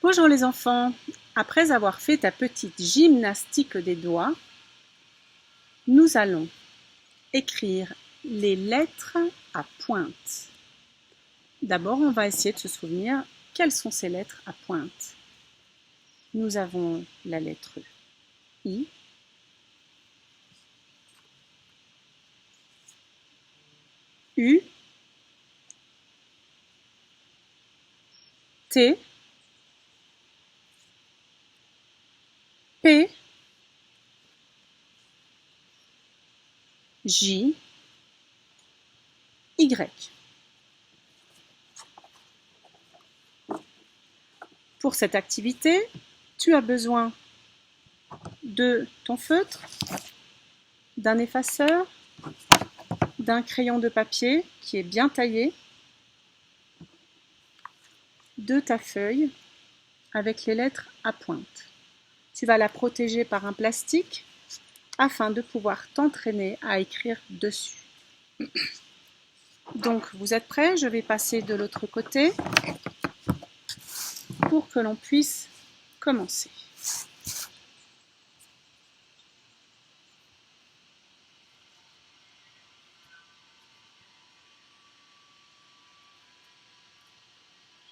Bonjour les enfants, après avoir fait ta petite gymnastique des doigts, nous allons écrire les lettres à pointe. D'abord, on va essayer de se souvenir quelles sont ces lettres à pointe. Nous avons la lettre I, U, T, P, J, Y. Pour cette activité, tu as besoin de ton feutre, d'un effaceur, d'un crayon de papier qui est bien taillé, de ta feuille avec les lettres à pointe. Tu vas la protéger par un plastique afin de pouvoir t'entraîner à écrire dessus. Donc, vous êtes prêts? Je vais passer de l'autre côté pour que l'on puisse commencer.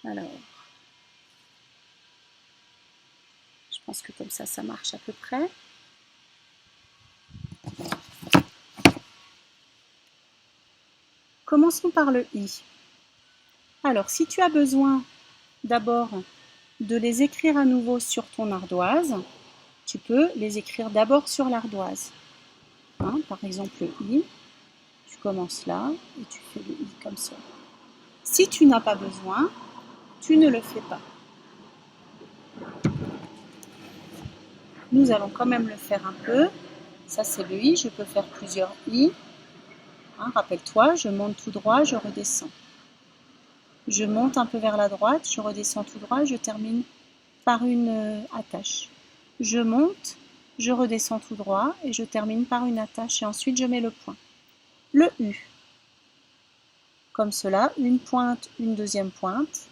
Alors, je pense que comme ça marche à peu près. Commençons par le I. Alors, si tu as besoin d'abord de les écrire à nouveau sur ton ardoise, tu peux les écrire d'abord sur l'ardoise. Par exemple, le I, tu commences là et tu fais le I comme ça. Si tu n'as pas besoin, tu ne le fais pas. Nous allons quand même le faire un peu. Ça, c'est le I, je peux faire plusieurs I. Rappelle-toi, je monte tout droit, je redescends. Je monte un peu vers la droite, je redescends tout droit, je termine par une attache. Je monte, je redescends tout droit et je termine par une attache et ensuite je mets le point. Le U. Comme cela, une pointe, une deuxième pointe.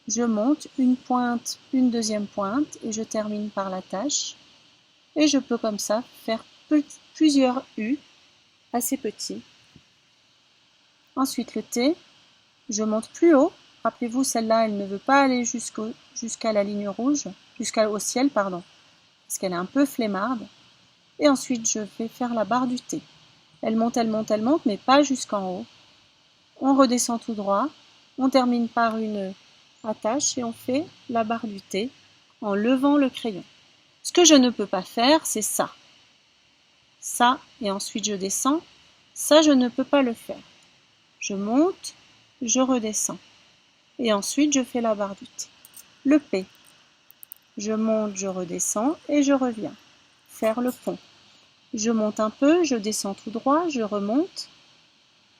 Je monte, une pointe, une deuxième pointe et je termine par l'attache. Et je peux comme ça faire plusieurs U assez petits. Ensuite le T, je monte plus haut. Rappelez-vous, celle-là, elle ne veut pas aller jusqu'à la ligne rouge, jusqu'au ciel, pardon, parce qu'elle est un peu flemmarde. Et ensuite, je vais faire la barre du T. Elle monte, mais pas jusqu'en haut. On redescend tout droit, on termine par une attache et on fait la barre du T en levant le crayon. Ce que je ne peux pas faire, c'est ça. Ça, et ensuite je descends. Ça, je ne peux pas le faire. Je monte, je redescends. Et ensuite, je fais la barre du T. Le P. Je monte, je redescends et je reviens. Faire le pont. Je monte un peu, je descends tout droit, je remonte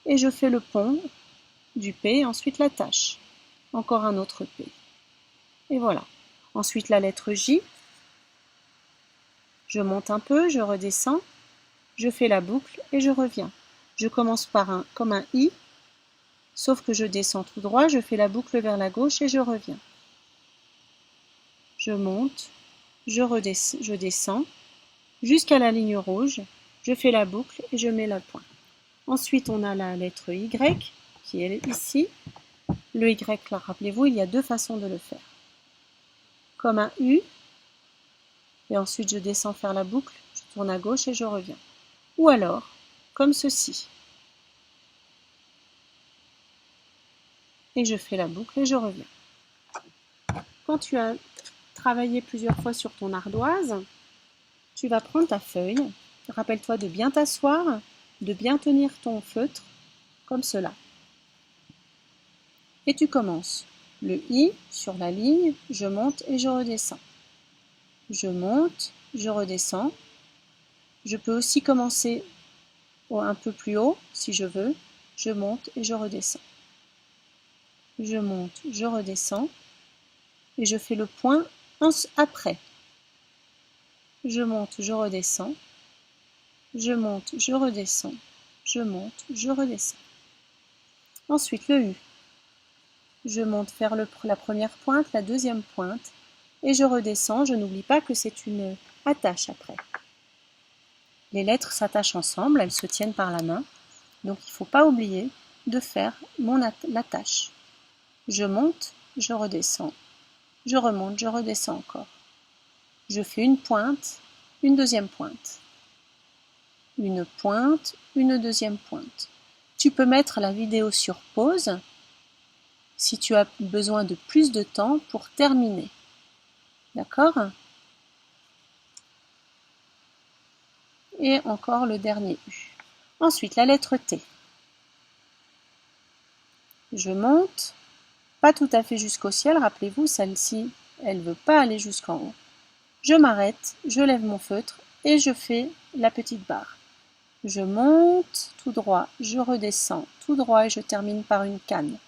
et je fais le pont du P, ensuite l'attache. Encore un autre P. Et voilà. Ensuite, la lettre J. Je monte un peu, je redescends, je fais la boucle et je reviens. Je commence par comme un I, sauf que je descends tout droit, je fais la boucle vers la gauche et je reviens. Je monte, je descends, jusqu'à la ligne rouge, je fais la boucle et je mets le point. Ensuite, on a la lettre Y, qui est ici. Le Y, là, rappelez-vous, il y a deux façons de le faire. Comme un U, et ensuite je descends faire la boucle, je tourne à gauche et je reviens. Ou alors, comme ceci. Et je fais la boucle et je reviens. Quand tu as travaillé plusieurs fois sur ton ardoise, tu vas prendre ta feuille. Rappelle-toi de bien t'asseoir, de bien tenir ton feutre, comme cela. Et tu commences. Le I sur la ligne, je monte et je redescends. Je monte, je redescends. Je peux aussi commencer un peu plus haut si je veux. Je monte et je redescends. Je monte, je redescends. Et je fais le point après. Je monte, je redescends. Je monte, je redescends. Je monte, je redescends. Ensuite, le U. je monte vers la première pointe, la deuxième pointe, et je redescends. Je n'oublie pas que c'est une attache après. Les lettres s'attachent ensemble, elles se tiennent par la main, donc il ne faut pas oublier de faire l'attache. Je monte, je redescends, je remonte, je redescends encore. Je fais une pointe, une deuxième pointe. Une pointe, une deuxième pointe. Tu peux mettre la vidéo sur pause si tu as besoin de plus de temps pour terminer. D'accord? Et encore le dernier U. Ensuite, la lettre T. Je monte, pas tout à fait jusqu'au ciel, rappelez-vous, celle-ci, elle ne veut pas aller jusqu'en haut. Je m'arrête, je lève mon feutre et je fais la petite barre. Je monte tout droit, je redescends tout droit et je termine par une canne,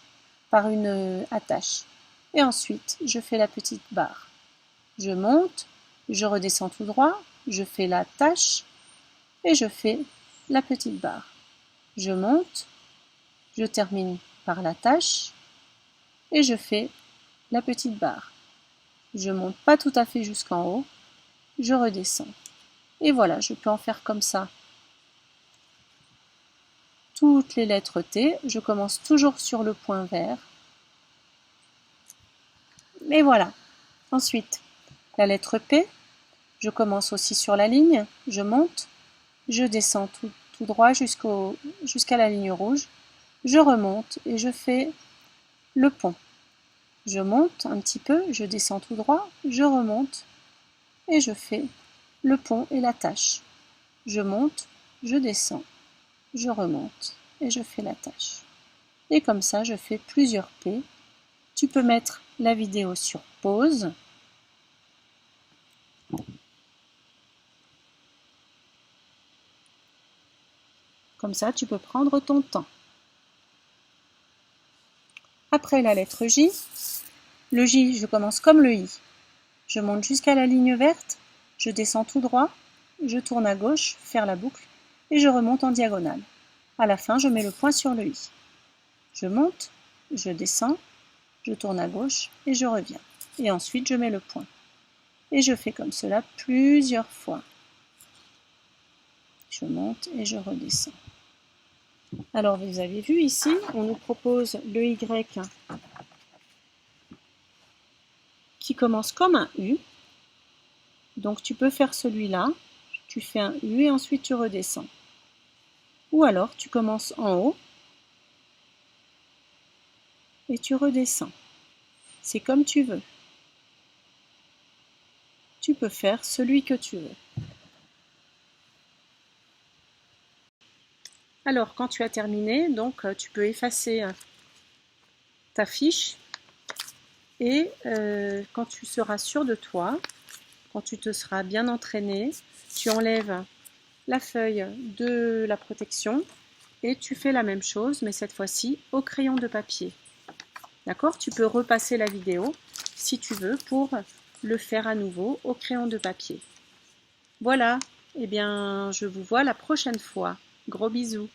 par une attache. Et ensuite, je fais la petite barre. Je monte, je redescends tout droit, je fais l'attache et je fais la petite barre. Je monte, je termine par l'attache et je fais la petite barre. Je monte pas tout à fait jusqu'en haut, je redescends. Et voilà, je peux en faire comme ça toutes les lettres T. Je commence toujours sur le point vert. Et voilà. Ensuite, la lettre P. Je commence aussi sur la ligne. Je monte. Je descends tout droit jusqu'à la ligne rouge. Je remonte et je fais le pont. Je monte un petit peu. Je descends tout droit. Je remonte et je fais le pont et l'attache. Je monte. Je descends. Je remonte et je fais l'attache. Et comme ça, je fais plusieurs P. Tu peux mettre la vidéo sur pause. Comme ça, tu peux prendre ton temps. Après la lettre J, le J, je commence comme le I. Je monte jusqu'à la ligne verte, je descends tout droit, je tourne à gauche, faire la boucle, et je remonte en diagonale. À la fin, je mets le point sur le I. Je monte, je descends, je tourne à gauche et je reviens. Et ensuite, je mets le point. Et je fais comme cela plusieurs fois. Je monte et je redescends. Alors, vous avez vu ici, on nous propose le Y qui commence comme un U. Donc, tu peux faire celui-là. Tu fais un U et ensuite tu redescends. Ou alors, tu commences en haut et tu redescends. C'est comme tu veux. Tu peux faire celui que tu veux. Alors, quand tu as terminé, donc tu peux effacer ta fiche et quand tu seras sûr de toi, quand tu te seras bien entraîné, tu enlèves la feuille de la protection et tu fais la même chose, mais cette fois-ci au crayon de papier. D'accord? Tu peux repasser la vidéo si tu veux pour le faire à nouveau au crayon de papier. Voilà, eh bien je vous vois la prochaine fois. Gros bisous.